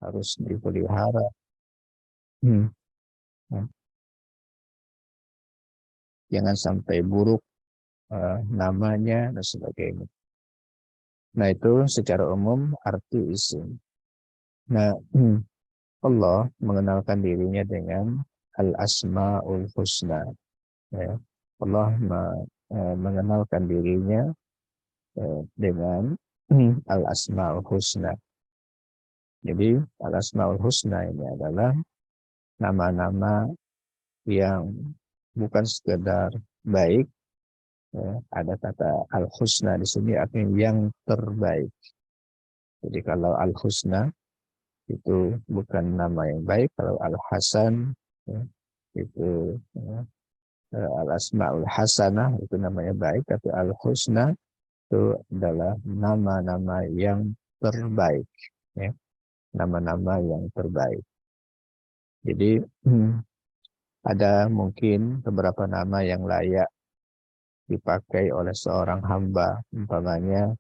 harus dipelihara. Hmm. Nah, jangan sampai buruk namanya dan sebagainya. Nah, itu secara umum arti isim. Nah, Allah mengenalkan dirinya dengan Al-Asma'ul Husna. Ya. Allah mengenalkan dirinya dengan Al-Asma'ul Husna. Jadi Al-Asma'ul Husna ini adalah nama-nama yang bukan sekedar baik. Ya. Ada kata Al-Husna di sini artinya yang terbaik. Jadi kalau Al-Husna itu bukan nama yang baik, kalau Al-Hasan ya, itu ya, Al-Asma'ul Hasanah itu namanya baik, tapi Al-Husna itu adalah nama-nama yang terbaik, ya, nama-nama yang terbaik. Jadi ada mungkin beberapa nama yang layak dipakai oleh seorang hamba, umpamanya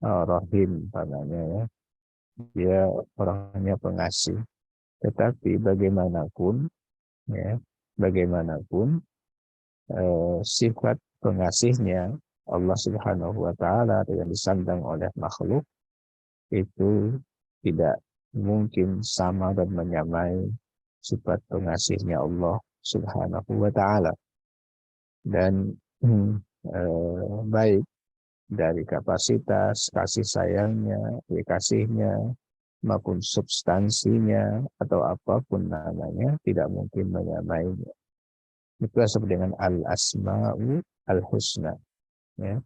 Rahim, umpamanya ya, dia orangnya pengasih. Tetapi bagaimanapun, ya, bagaimanapun sifat pengasihnya Allah Subhanahu wa taala yang disandang oleh makhluk itu tidak mungkin sama dan menyamai sifat pengasihnya Allah Subhanahu wa taala. Dan baik dari kapasitas kasih sayangnya, kasihnya maupun substansinya atau apapun namanya tidak mungkin menyamainya. Itu disebut dengan al-asma'u al-husna. Ya.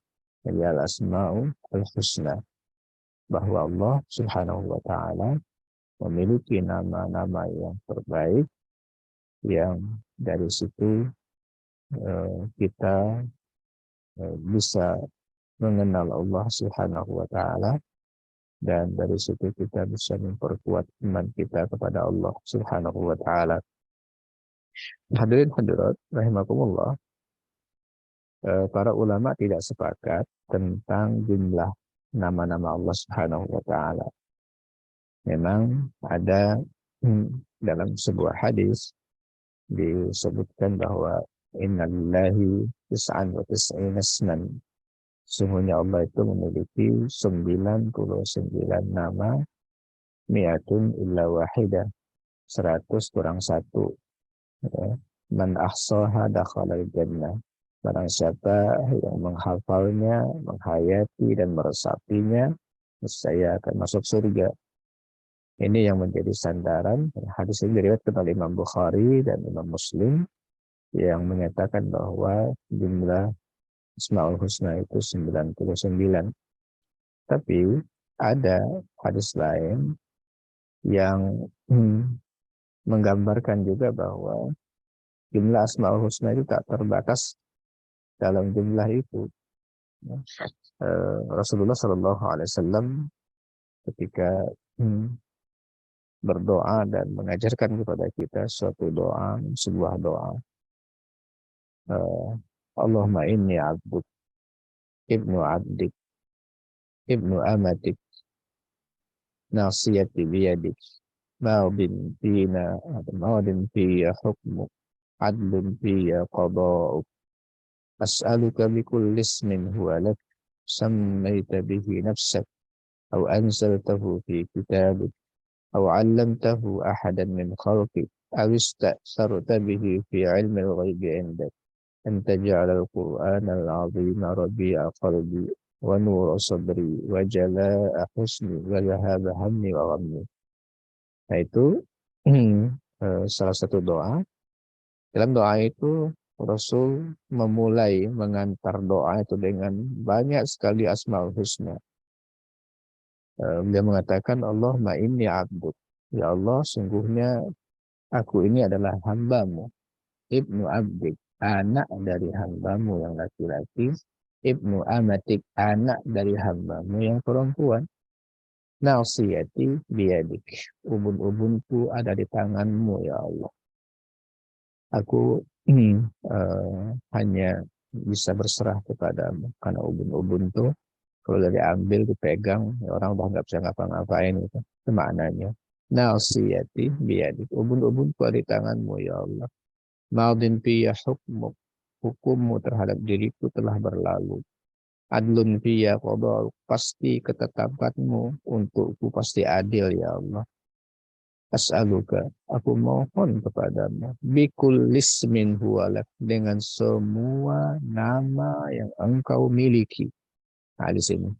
Jadi al-asma'u al-husna. Bahwa Allah Subhanahu wa ta'ala memiliki nama-nama yang terbaik yang dari situ kita bisa mengenal Allah Subhanahu wa ta'ala dan dari situ kita bisa memperkuat iman kita kepada Allah Subhanahu wa ta'ala. Hadirin hadirat rahimakumullah, para ulama tidak sepakat tentang jumlah nama-nama Allah Subhanahu wa taala. Memang ada dalam sebuah hadis disebutkan bahwa innalillahi tis'an wa tis'ina isman. Sesungguhnya Allah itu memiliki 99 nama, mi'atun illa wahidah, 100 kurang 1. Ya. Man ahsaha dakhalal jannah. Barang siapa yang menghafalnya, menghayati dan meresapinya, niscaya akan masuk surga. Ini yang menjadi sandaran. Hadis ini diriwayatkan oleh Imam Bukhari dan Imam Muslim yang menyatakan bahwa jumlah Asmaul Husna itu 99. Tapi ada hadis lain yang menggambarkan juga bahwa jumlah Asmaul Husna itu tak terbatas dalam jumlah itu. Rasulullah Shallallahu Alaihi Wasallam ketika berdoa dan mengajarkan kepada kita suatu doa, sebuah doa. Allahumma inni abduk, ibnu abdik, ibnu amatik, nasiyati biyadik, maudin fina, maudin fiya hukmuk, adlun fiya qada'uk, as'aluka bikulli ismin huwa lak, sammaita bihi nafsak, أو أنزلته في كتابك أو علمته أحدا من خلقك أو استأثرت به في علم الغيب عندك أن تجعل القرآن العظيم ربيع قلبي ونور صدري وجلاء حزني وذهاب همي وغمي. Nah itu salah satu doa. Dalam doa itu Rasul memulai mengantar doa itu dengan banyak sekali Asmaul Husna. Dia mengatakan Allahumma inni abduk. Ya Allah, sungguhnya aku ini adalah hambamu. Ibnu abdik, anak dari hambamu yang laki-laki. Ibnu amatik, anak dari hambamu yang perempuan. Nasiyati biyadik. Ubun-ubunku ada di tanganmu ya Allah. Aku hanya bisa berserah kepadamu. Karena ubun-ubun itu Kalau udah diambil, dipegang, ya orang udah nggak bisa ngapa-ngapain gitu. Itu maknanya. Nasiyati biadik. Ubun-ubunku ada di tanganmu, ya Allah. Madin fiyya hukmuk. Hukummu terhadap diriku telah berlalu. Adlun fiyya qada'uk. Pasti ketetapanmu untukku pasti adil, ya Allah. As'aluka, aku mohon kepadamu. Bikul lismin huwalak. Dengan semua nama yang engkau miliki. Nah, di sini.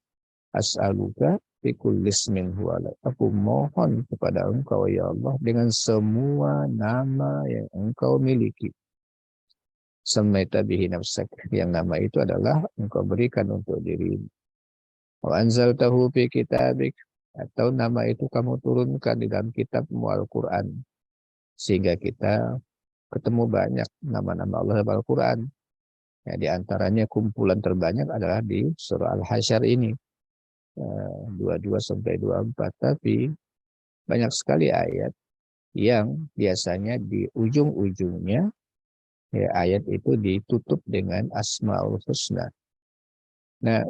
As'aluka bikul lismin huwalak. Aku mohon kepada engkau, ya Allah. Dengan semua nama yang engkau miliki. Samaita bihi nafsak. Yang nama itu adalah engkau berikan untuk dirimu. Wa anzaltahu fi kitabik. Atau nama itu kamu turunkan di dalam kitabmu Al-Quran. Sehingga kita ketemu banyak nama-nama Allah dalam Al-Quran. Ya, di antaranya kumpulan terbanyak adalah di surah Al-Hasyr ini. 22 sampai 24. Tapi banyak sekali ayat yang biasanya di ujung-ujungnya ya, ayat itu ditutup dengan Asmaul Husna. Nah,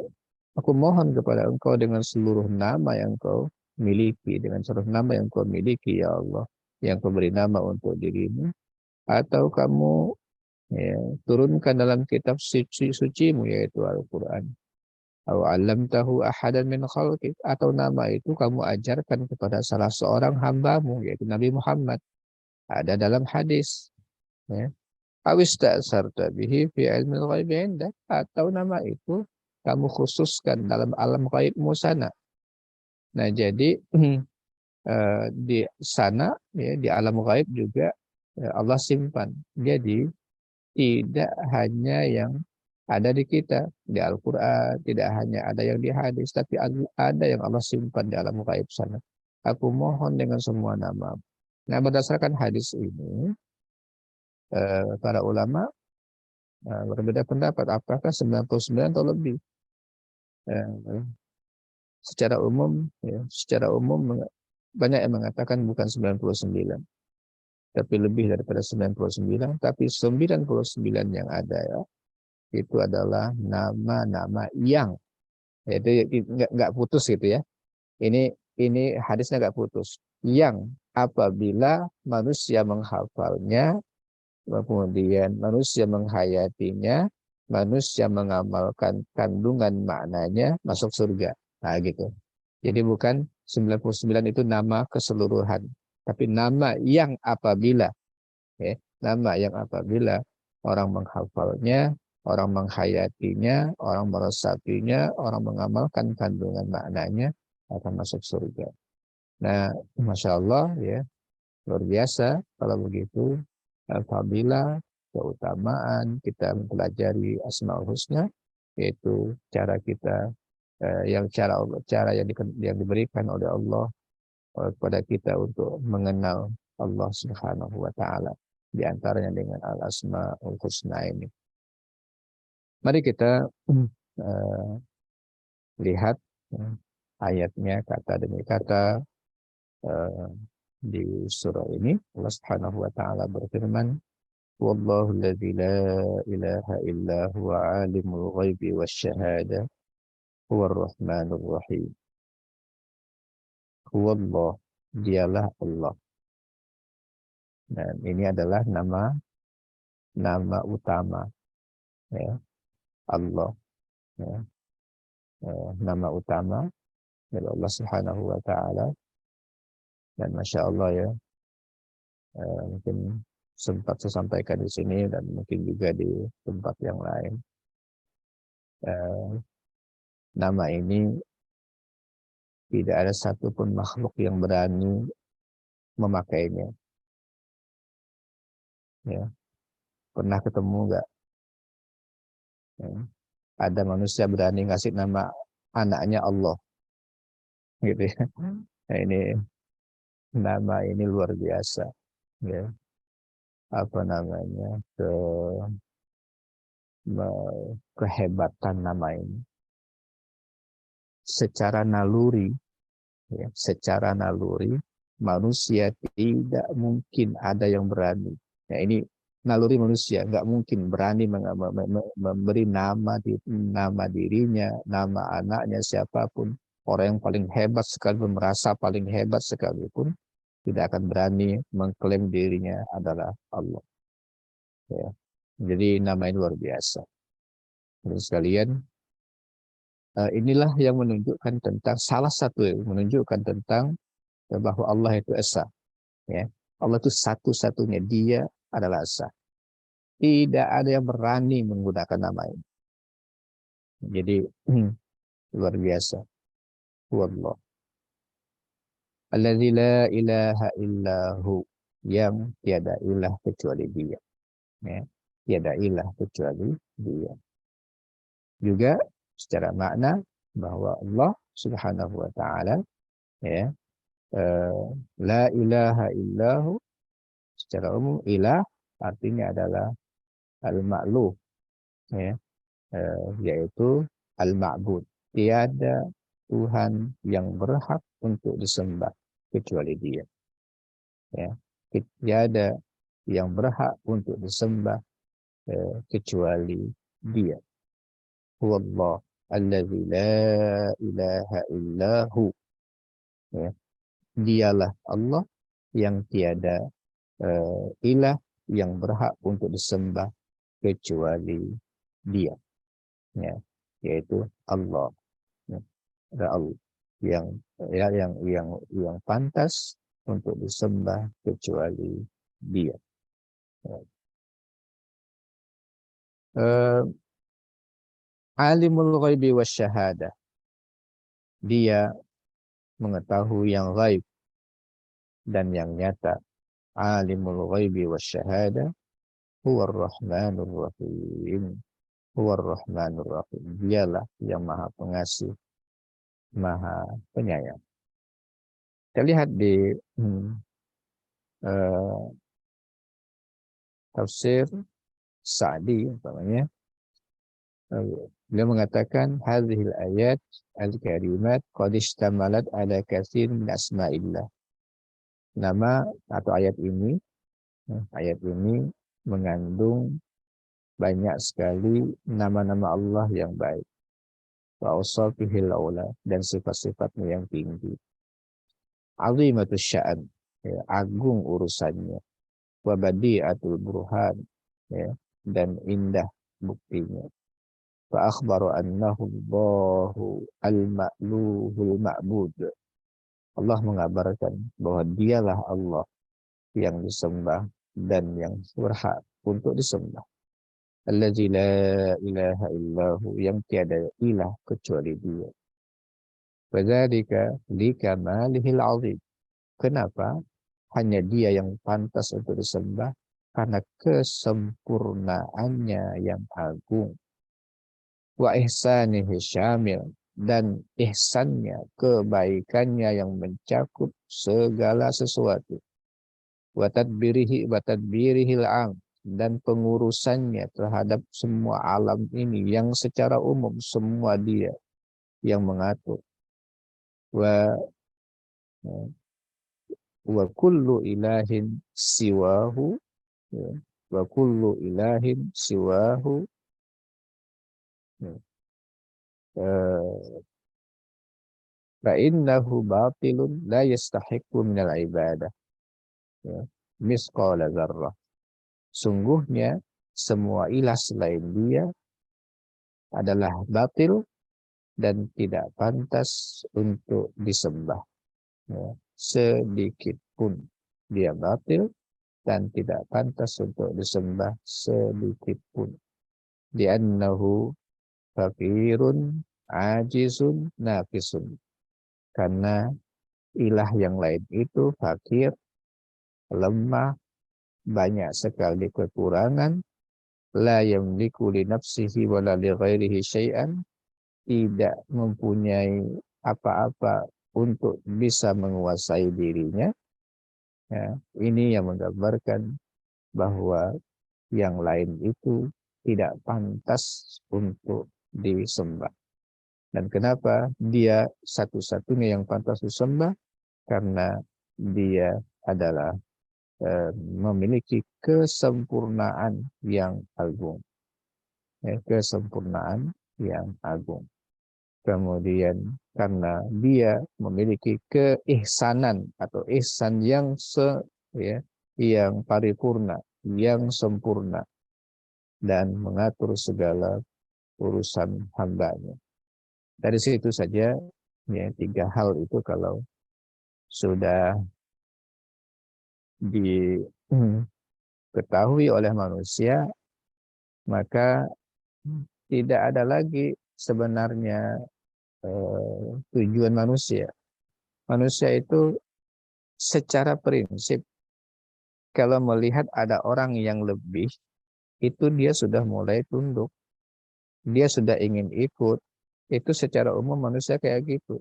aku mohon kepada engkau dengan seluruh nama yang kau miliki, dengan seluruh nama yang kau miliki, ya Allah, yang kau beri nama untuk dirimu, atau kamu ya, turunkan dalam kitab sucimu, yaitu Al-Quran. Alam tahu ahadan min khalqik, atau nama itu kamu ajarkan kepada salah seorang hambamu, yaitu Nabi Muhammad. Ada dalam hadis. Ya. Awis ta'sarta bihi fi ilmil ghaibi indak, atau nama itu kamu khususkan dalam alam gaibmu sana. Nah, jadi di sana ya, di alam gaib juga Allah simpan. Jadi tidak hanya yang ada di kita di Al-Qur'an, tidak hanya ada yang di hadis, tapi ada yang Allah simpan di alam gaib sana. Aku mohon dengan semua nama. Nah, berdasarkan hadis ini, para ulama berbeda pendapat apakah 99 atau lebih. Eh, secara umum banyak yang mengatakan bukan 99, tapi lebih daripada 99, tapi 99 yang ada ya, itu adalah nama-nama yang itu nggak putus gitu ya. Ini hadisnya nggak putus. Yang apabila manusia menghafalnya, kemudian manusia menghayatinya, manusia mengamalkan kandungan maknanya, masuk surga. Nah, gitu. Jadi bukan 99 itu nama keseluruhan, tapi nama yang apabila, ya, nama yang apabila orang menghafalnya, orang menghayatinya, orang meresapinya, orang mengamalkan kandungan maknanya, akan masuk surga. Nah, Masya Allah ya, luar biasa kalau begitu. Apabila keutamaan kita mempelajari Asmaul Husna, yaitu cara kita cara yang diberikan oleh Allah kepada kita untuk mengenal Allah Subhanahu wa taala, di antaranya dengan Al-Asmaul Husna ini. Mari kita lihat ayatnya kata demi kata di surah ini. Allah Subhanahu wa taala berfirman, wallahu alladzi la ilaha illa huwa alimul ghaibi wasyahadah huwar rahmanur rahim. Huwallah, dialah Allah. Dan ini adalah nama utama ya, Allah ya. Nama utama dari Allah Subhanahu wa taala. Dan Masya Allah ya, mungkin sempat saya sampaikan di sini dan mungkin juga di tempat yang lain. Nama ini tidak ada satupun makhluk yang berani memakainya. Ya. Pernah ketemu nggak? Ya. Ada manusia berani ngasih nama anaknya Allah, gitu ya. Nah, nama ini luar biasa. Ya. Apa namanya? Kehebatan nama ini. Secara naluri, ya, secara naluri manusia tidak mungkin ada yang berani. Nah, ini naluri manusia, nggak mungkin berani memberi nama dirinya, nama anaknya siapapun, orang yang paling hebat sekalipun, merasa paling hebat sekalipun, tidak akan berani mengklaim dirinya adalah Allah. Ya. Jadi nama ini luar biasa. Terus sekalian, inilah yang menunjukkan tentang salah satu yang menunjukkan tentang bahwa Allah itu esa. Ya. Allah itu satu-satunya, dia adalah esa. Tidak ada yang berani menggunakan nama ini. Jadi luar biasa. Wallah. Alladzi la ilaha illahu, yang tiada ilah kecuali dia. Ya. Tiada ilah kecuali dia. Juga secara makna bahwa Allah Subhanahu wa taala, ya, la ilaha illahu, secara umum ilah artinya adalah al-ma'luh, ya, yaitu al-ma'bud. Tiada Tuhan yang berhak untuk disembah kecuali dia. Ya. Tiada yang berhak untuk disembah kecuali dia. Huwallah alladzi la ilaha illahu. Ya. Dialah Allah yang tiada ilah yang berhak untuk disembah kecuali dia. Ya. Yaitu Allah. Ya. Ada Allah yang pantas untuk disembah kecuali dia. Ya. Alimul ghaibi wasyahadah, dia mengetahui yang gaib dan yang nyata. Alimul ghaibi wasyahadah huwar rahmanur rahim. Huwar rahmanur rahim, dialah yang maha pengasih, maha penyayang. Kita lihat di tafsir Sa'di umpamanya, beliau mengatakan hadhil ayat al-karimat qad ishtamalat ala katsir min asma'illah. Nama atau ayat ini mengandung banyak sekali nama-nama Allah yang baik. Wa awsafihil ula, dan sifat-sifatnya yang tinggi. Azimatus sya'an, ya, agung urusannya. Wa badi'atul burhan, ya, dan indah buktinya. Fa akhbaru annahu Allahu al-ma'luhul ma'bud. Allah mengabarkan bahwa dialah Allah yang disembah dan yang berhak untuk disembah. Alladzi la ilaha illahu, yang tiada ilah kecuali dia. Wadzalika likamalihil azim. Kenapa? Hanya dia yang pantas untuk disembah karena kesempurnaannya yang agung. Wa ihsanihi syamil, dan ihsannya, kebaikannya yang mencakup segala sesuatu. Wa tadbirihil ang, dan pengurusannya terhadap semua alam ini yang secara umum semua dia yang mengatur. Wa kullu ilahin siwahu, wa kullu ilahin siwahu fa innahu batilun la yastahiqqu minal ibadah, misqala dzarrah. Sungguhnya semua ilah selain dia adalah batil dan tidak pantas untuk disembah. Ya, sedikit pun dia batil dan tidak pantas untuk disembah sedikit pun. Li'annahu fakirun ajizun nafisun. Karena ilah yang lain itu fakir, lemah, banyak sekali kekurangan, la yamliku li nafsihi wa la li ghairihi syai'an, tidak mempunyai apa-apa untuk bisa menguasai dirinya. Ya, ini yang menggambarkan bahwa yang lain itu tidak pantas untuk disembah. Dan kenapa dia satu-satunya yang pantas disembah? Karena dia adalah memiliki kesempurnaan yang agung. Ya, kesempurnaan yang agung. Kemudian karena dia memiliki keihsanan atau ihsan ya, yang paripurna, yang sempurna dan mengatur segala urusan hambanya. Dari situ saja ya, tiga hal itu kalau sudah diketahui oleh manusia, maka tidak ada lagi sebenarnya tujuan manusia. Manusia itu secara prinsip kalau melihat ada orang yang lebih, itu dia sudah mulai tunduk. Dia sudah ingin ikut. Itu secara umum manusia kayak gitu.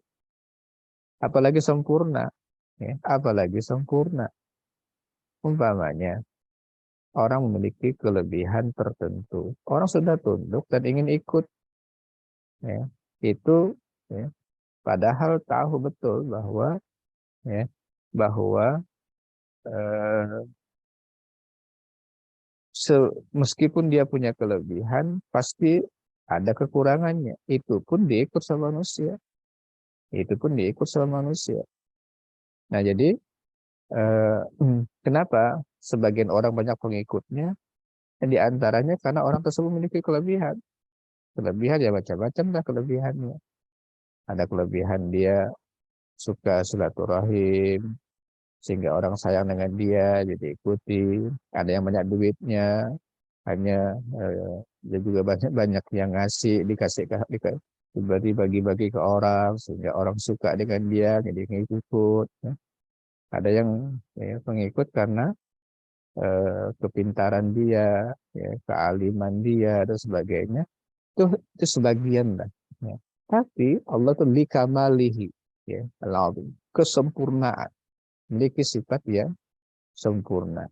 Apalagi sempurna. Ya, apalagi sempurna. Umpamanya, orang memiliki kelebihan tertentu. Orang sudah tunduk dan ingin ikut. Ya, itu ya, padahal tahu betul bahwa ya, bahwa eh, meskipun dia punya kelebihan, pasti ada kekurangannya. Itu pun diikut sama manusia. Itu pun diikut sama manusia. Nah, jadi kenapa sebagian orang banyak pengikutnya? Di antaranya karena orang tersebut memiliki kelebihan. Kelebihan ya macam-macam lah kelebihannya. Ada kelebihan dia suka silaturahim, sehingga orang sayang dengan dia, jadi ikuti. Ada yang banyak duitnya, hanya dia juga banyak yang ngasih, dibagi bagi-bagi ke orang, sehingga orang suka dengan dia, jadi ngikut. Ya. Ada yang ya, pengikut karena kepintaran dia, ya, kealiman dia dan sebagainya. Itu sebagian lah. Ya. Tapi Allah tuh likamalihi, ya, al-azim, kesempurnaan, memiliki sifat yang sempurna.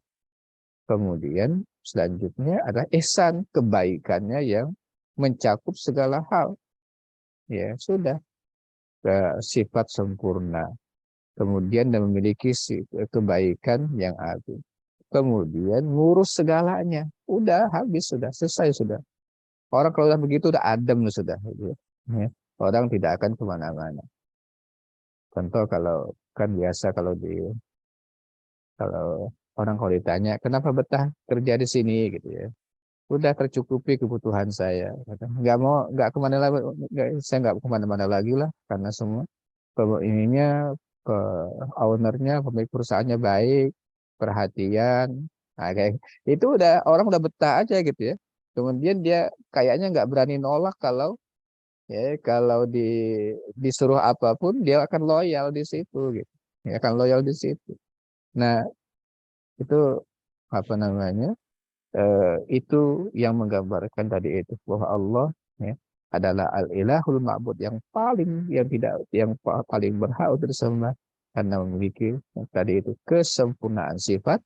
Kemudian selanjutnya adalah ihsan, kebaikannya yang mencakup segala hal. Ya, sudah sifat sempurna. Kemudian dan memiliki kebaikan yang agung. Kemudian ngurus segalanya. Udah habis, sudah selesai, sudah. Orang kalau udah begitu udah adem sudah. Ya. Orang tidak akan kemana-mana. Contoh kalau kan biasa kalau orang kalau ditanya kenapa betah kerja di sini gitu ya. Udah tercukupi kebutuhan saya. Nggak kemana lagi, saya nggak kemana-mana lagi lah karena semua ininya ke ownernya, pemilik perusahaannya baik, perhatian, nah, kayak itu udah orang udah betah aja gitu ya. Kemudian dia kayaknya nggak berani nolak kalau disuruh apapun dia akan loyal di situ gitu, dia akan loyal di situ. Nah itu apa namanya? Itu yang menggambarkan tadi itu bahwa Allah ya, adalah al-ilahul ma'bud yang paling berhak untuk disembah karena memiliki tadi itu kesempurnaan sifat,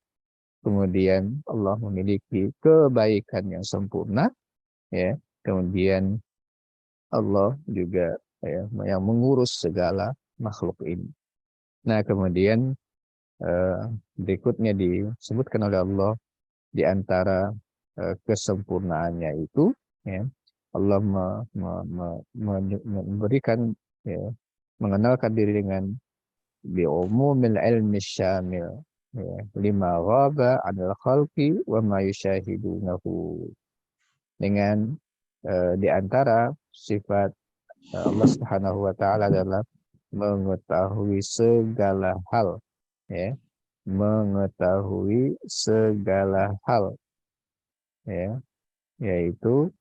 kemudian Allah memiliki kebaikan yang sempurna, ya, kemudian Allah juga ya, yang mengurus segala makhluk ini. Nah, kemudian eh, berikutnya disebutkan oleh Allah di antara kesempurnaannya itu ya, Allah memberikan ya, mengenalkan diri dengan bi'umumil ilmi syamil ya, lima ghaba anil khalqi wa ma yushahidunahu dengan di antara sifat Allah Subhanahu wa taala adalah mengetahui segala hal ya, mengetahui segala hal ya, yaitu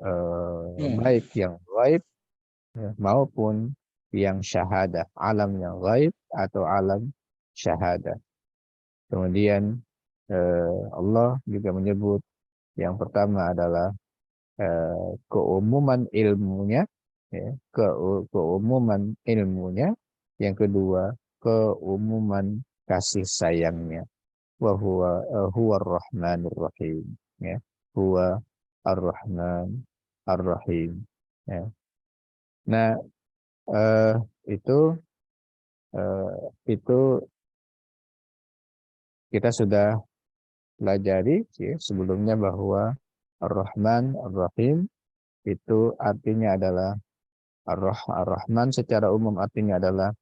Ya. baik yang gaib ya, maupun yang syahadah, alam yang gaib atau alam syahadah. Kemudian Allah juga menyebut yang pertama adalah keumuman ilmunya, ya, keumuman ilmunya. Yang kedua, keumuman kasih sayangnya. Huwa ar-Rahmanur Rahim. Ya. Huwa ar-Rahman ar-Rahim. Ya. Nah, itu itu kita sudah pelajari ya, sebelumnya bahwa Ar-Rahman, Ar-Rahim itu artinya adalah Ar-Rahman secara umum artinya adalah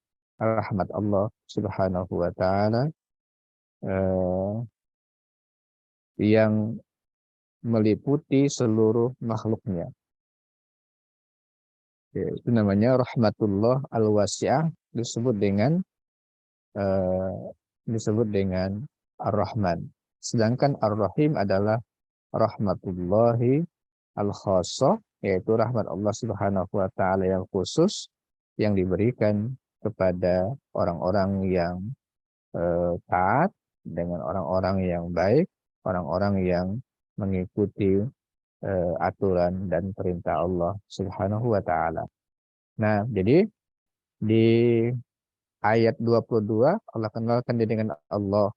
rahmat Allah Subhanahu wa taala yang meliputi seluruh makhluknya. Ya, itu namanya rahmatullah al-wasi'ah eh, disebut dengan Ar-Rahman. Sedangkan Ar-Rahim adalah rahmatullahi al-khassah, yaitu rahmat Allah Subhanahu wa taala yang khusus yang diberikan kepada orang-orang yang taat, dengan orang-orang yang baik, orang-orang yang mengikuti aturan dan perintah Allah Subhanahu wa taala. Nah, jadi di ayat 22 Allah kenalkan dia dengan Allah,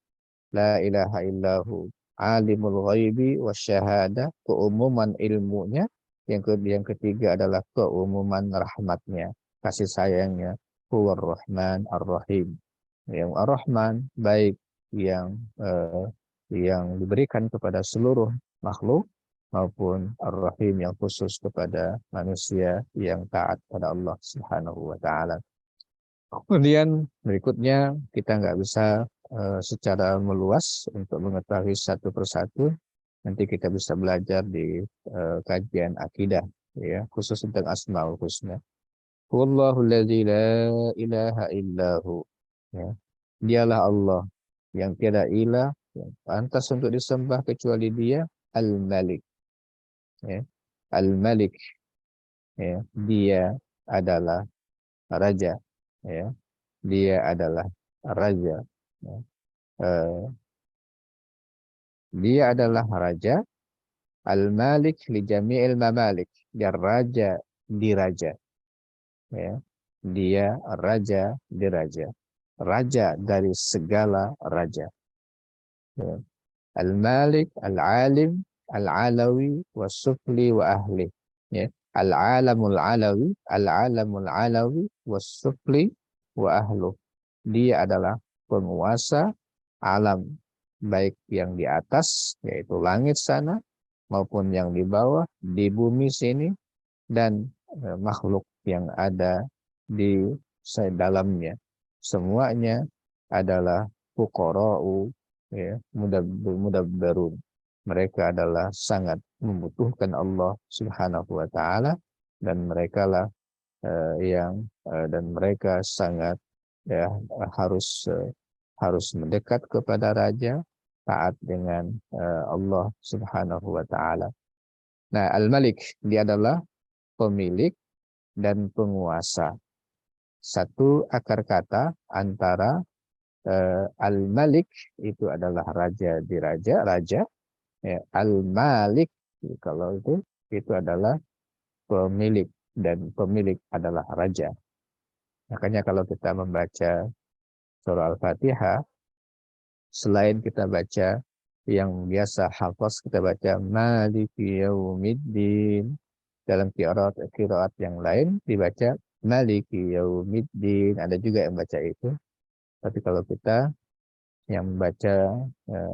la ilaha illahu alimul ghaibi wasyahadah, keumuman ilmunya. Yang ketiga adalah keumuman rahmatnya, kasih sayangnya. Huwar Rahman Ar-Rahim. Yang Ar-Rahman baik yang diberikan kepada seluruh makhluk, maupun Ar-Rahim yang khusus kepada manusia yang taat pada Allah Subhanahu wa taala. Kemudian berikutnya kita nggak bisa secara meluas untuk mengetahui satu persatu. Nanti kita bisa belajar di kajian akidah, ya, khusus tentang Asmaul Husna. Wallahu alladzi la ilaha illahu. Ya. Dialah Allah yang tiada ilah yang pantas untuk disembah kecuali Dia, Al-Malik. Ya. Al-Malik. Ya. Dia adalah raja. Ya. Dia adalah raja. Ya. Dia adalah raja. Al-Malik li jami'il mamalik. Dia raja di raja. Ya. Dia raja di raja. Raja dari segala raja. Ya. Al-Malik, Al-Alim, Al-Alawi, Wasufli, wa ahli. Ya. Al-Alamul Alawi, Al-Alamul Alawi, Wasufli, wa ahlu. Dia adalah penguasa alam, baik yang di atas, yaitu langit sana, maupun yang di bawah, di bumi sini, dan makhluk yang ada di dalamnya. Semuanya adalah fuqara'u, ya, mudabbarun. Mereka adalah sangat membutuhkan Allah Subhanahu wa taala, dan merekalah dan mereka sangat, ya, harus mendekat kepada raja, taat dengan Allah Subhanahu wa taala. Nah, Al-Malik dia adalah pemilik dan penguasa. Satu akar kata antara Al-Malik itu adalah raja di raja, raja. Ya, Al-Malik kalau itu adalah pemilik, dan pemilik adalah raja. Makanya kalau kita membaca surah Al-Fatihah, selain kita baca yang biasa hafaz, kita baca Maliki Yaumiddin. Dalam qiraat yang lain dibaca Maliki Yaumiddin. Ada juga yang baca itu. Tapi kalau kita yang membaca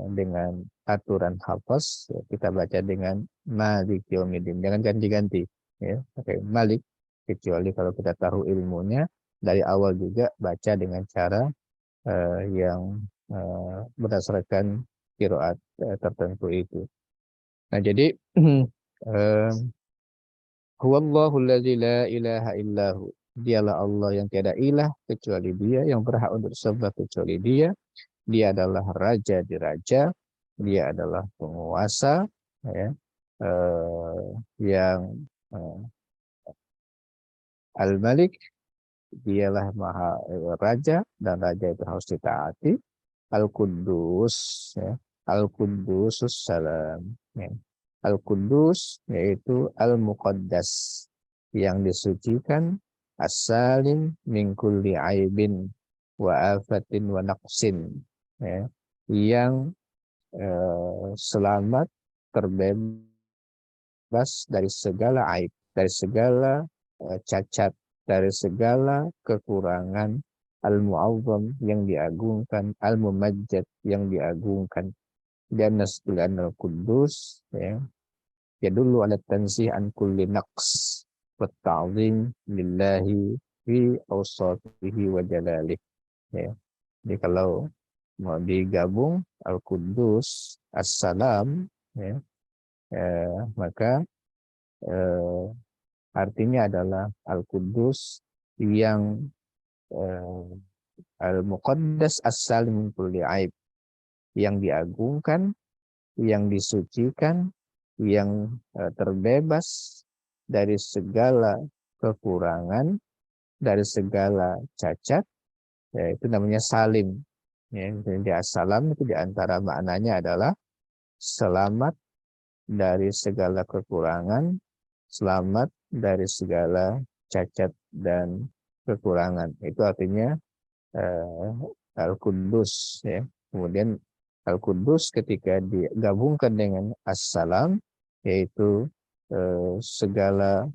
dengan aturan hafaz, kita baca dengan Maliki Yaumiddin. Jangan ganti-ganti, ya. Oke, Malik, kecuali kalau kita tahu ilmunya dari awal juga baca dengan cara yang berdasarkan qiraat tertentu itu. Nah, jadi huwallahu allazi la ilaha illahu. Dialah Allah yang tiada ilah kecuali Dia, yang berhak untuk disembah kecuali Dia. Dia adalah raja di raja. Dia adalah penguasa, ya, yang Al-Malik. Dialah maha raja, dan raja itu harus ditaati. Al-Quddus, ya. Al-Quddusus salam. Ya. Al-Quddus yaitu Al-Muqaddas, yang disucikan, As-Salim min kulli aibin wa afatin wa naqsin, ya. Yang selamat, terbebas dari segala aib, dari segala cacat, dari segala kekurangan, al-mu'azzam yang diagungkan, al-mumajjad yang diagungkan. Dan nasbilan al-Quddus ya dulu ala tansih an kulli naqs wa ta'zim lillahi fi awsatihi wa jalalih ya. Jadi kalau mau digabung al-Quddus as-salam ya, maka eh, artinya adalah al-Quddus yang al-Muqaddas as-salim min kulli aib, yang diagungkan, yang disucikan, yang terbebas dari segala kekurangan, dari segala cacat, ya itu namanya salim. Ya, jadi assalam itu diantara maknanya adalah selamat dari segala kekurangan, selamat dari segala cacat dan kekurangan. Itu artinya Al-Quddus ya. Kemudian Al-Quddus ketika digabungkan dengan As-Salam yaitu segala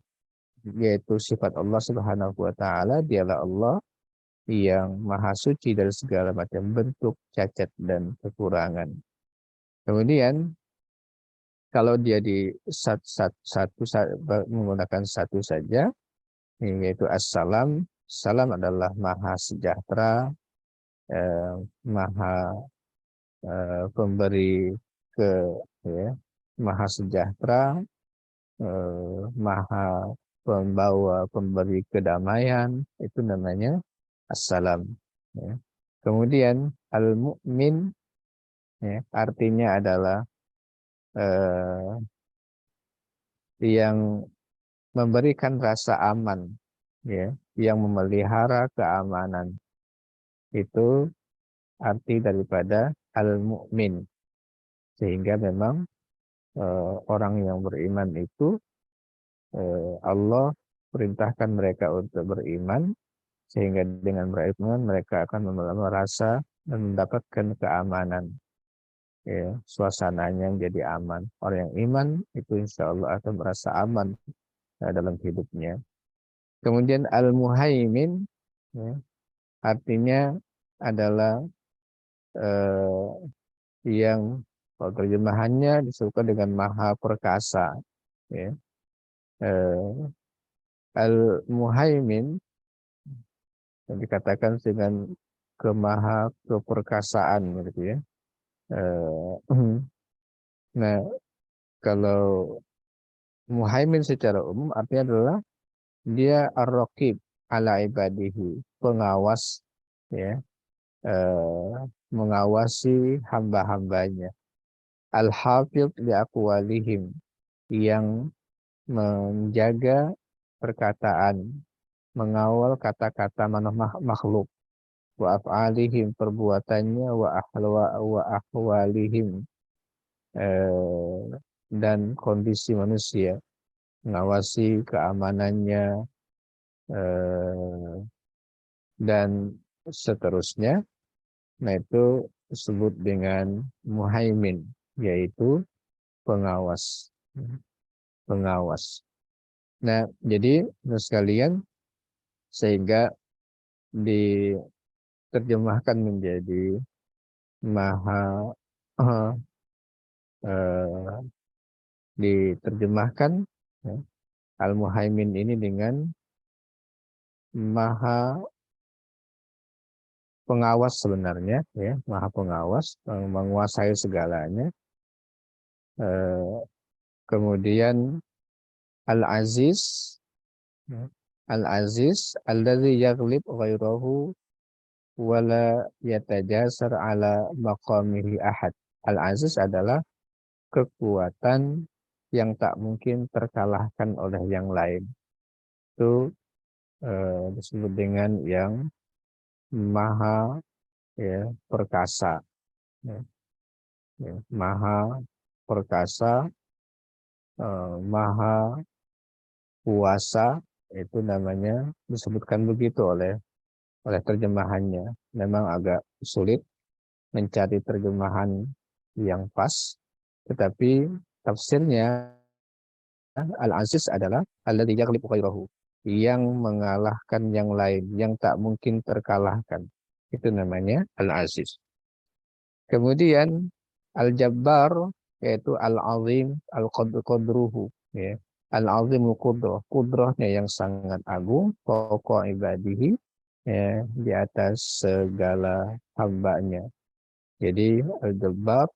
yaitu sifat Allah Subhanahu wa taala, dialah Allah yang maha suci dari segala macam bentuk cacat dan kekurangan. Kemudian kalau dia di menggunakan satu saja yaitu As-Salam, salam adalah maha sejahtera, maha pemberi ya, maha sejahtera, maha pembawa pemberi kedamaian, itu namanya assalam ya. Kemudian al-mu'min ya, artinya adalah yang memberikan rasa aman ya, yang memelihara keamanan. Itu arti daripada al-mu'min. Sehingga memang orang yang beriman itu Allah perintahkan mereka untuk beriman, sehingga dengan beriman mereka akan merasa dan mendapatkan keamanan. Ya, suasananya jadi aman. Orang yang iman itu insya Allah akan merasa aman dalam hidupnya. Kemudian al-muhaimin ya, artinya adalah yang kalau terjemahannya disebutkan dengan maha perkasa ya. Al-muhaimin yang dikatakan dengan kemaha keperkasaan gitu ya. Nah, kalau muhaimin secara umum artinya adalah dia ar-raqib ala ibadihi, pengawas ya, mengawasi hamba-hambanya. Al-hafidh li aqwalihim, yang menjaga perkataan, mengawal kata-kata makhluk, wa af'alihim, perbuatannya, wa ahwalihim, dan kondisi manusia, mengawasi keamanannya, dan seterusnya. Nah, itu disebut dengan muhaimin, yaitu pengawas. Pengawas. Nah, jadi sekalian, sehingga diterjemahkan menjadi maha diterjemahkan ya, al-muhaimin ini dengan maha pengawas sebenarnya ya, maha pengawas, menguasai segalanya. Kemudian al-aziz ya, al-aziz alladzi yaghlib ghairahu wala yatajasar ala maqamihi ahad. Al-aziz adalah kekuatan yang tak mungkin terkalahkan oleh yang lain. Itu disebut dengan yang maha ya, perkasa ya. Ya, maha perkasa, maha kuasa, itu namanya disebutkan begitu oleh terjemahannya. Memang agak sulit mencari terjemahan yang pas, tetapi tafsirnya al-aziz adalah alladzi yaghlibu ghairahu, yang mengalahkan yang lain, yang tak mungkin terkalahkan. Itu namanya Al-Aziz. Kemudian Al-Jabbar, yaitu Al-Azim, Al-Qadruhu. Ya. Al-Azimul Qudrah, kudrahnya yang sangat agung, pokok ibadihi, ya, di atas segala hambanya. Jadi Al-Jabbar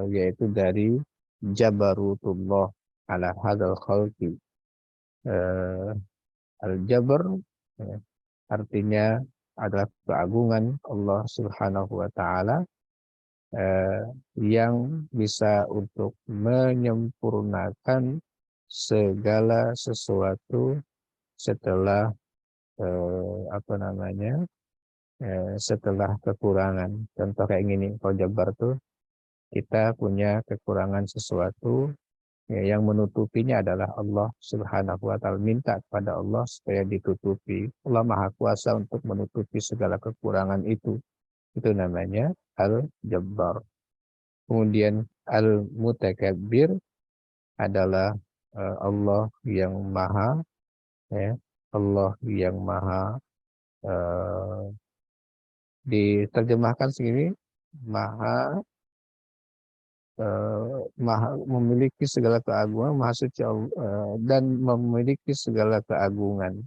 yaitu dari Jabarutullah ala hadzal khalqi. Al-Jabr ya, artinya adalah keagungan Allah Subhanahu wa taala yang bisa untuk menyempurnakan segala sesuatu setelah apa namanya setelah kekurangan. Contoh kayak gini, kalau Jabar tuh kita punya kekurangan sesuatu, ya, yang menutupinya adalah Allah Subhanahu wa taala. Minta kepada Allah supaya ditutupi. Allah Maha Kuasa untuk menutupi segala kekurangan itu. Itu namanya Al-Jabbar. Kemudian Al-Mutakabbir adalah Allah yang maha, ya, Allah yang maha, diterjemahkan segini, maha, maha memiliki segala keagungan, maha suci Allah, dan memiliki segala keagungan.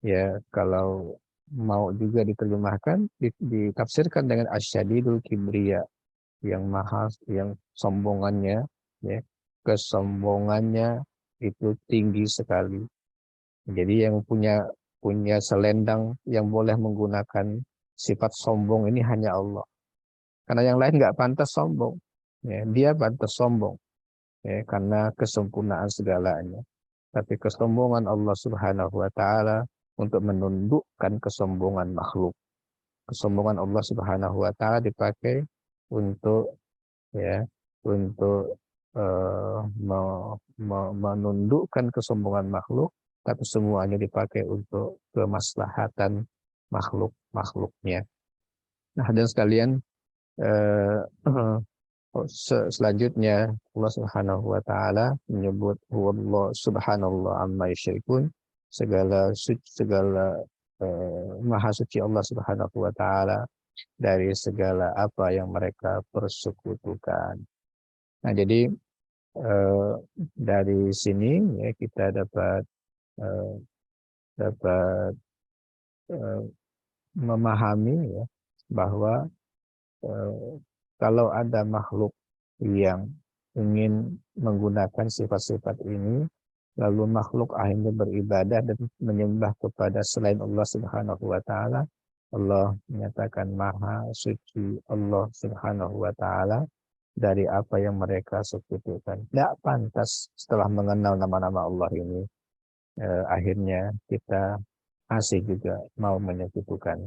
Ya, kalau mau juga diterjemahkan, ditafsirkan dengan asyadidul kibriya, yang maha, yang sombongannya, ya, kesombongannya itu tinggi sekali. Jadi yang punya selendang yang boleh menggunakan sifat sombong ini hanya Allah. Karena yang lain nggak pantas sombong. Ya, dia pantas sombong, ya, karena kesempurnaan segalanya. Tapi kesombongan Allah Subhanahu wa taala untuk menundukkan kesombongan makhluk. Kesombongan Allah Subhanahu wa taala dipakai untuk, ya, untuk menundukkan kesombongan makhluk, tapi semuanya dipakai untuk kemaslahatan makhluknya. Nah, dan sekalian, eh, selanjutnya Allah Subhanahu wa taala menyebut huwallah subhanallah amma yusyrikun, segala maha suci Allah Subhanahu wa taala dari segala apa yang mereka persekutukan. Nah, jadi dari sini, ya, kita dapat eh, dapat eh, memahami, ya, bahwa eh, kalau ada makhluk yang ingin menggunakan sifat-sifat ini, lalu makhluk akhirnya beribadah dan menyembah kepada selain Allah Subhanahu wa taala, Allah menyatakan maha suci Allah Subhanahu wa taala dari apa yang mereka sekutukan. Tidak pantas setelah mengenal nama-nama Allah ini, akhirnya kita masih juga mau menyekutukan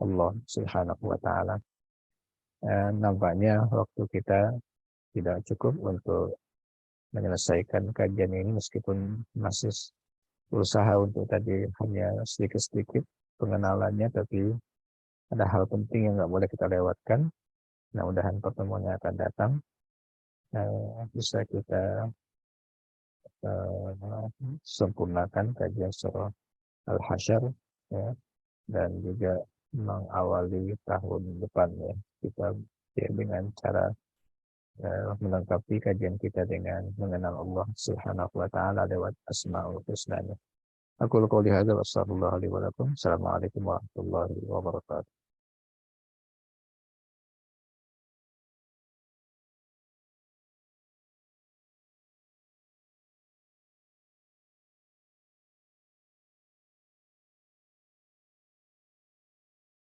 Allah Subhanahu wa taala. Nampaknya waktu kita tidak cukup untuk menyelesaikan kajian ini, meskipun masih berusaha untuk tadi hanya sedikit-sedikit pengenalannya, tapi ada hal penting yang nggak boleh kita lewatkan. Mudah-mudahan pertemuannya akan datang, bisa kita sempurnakan kajian surah Al-Hasyr, ya, dan juga mengawali tahun depan, ya, kita, ya, dengan cara melengkapi kajian kita dengan mengenal Allah Subhanahu wa taala lewat Asmaul Husna. Aku qouli hadza wa sallallahu alaihi wa sallam. Assalamualaikum warahmatullahi wabarakatuh.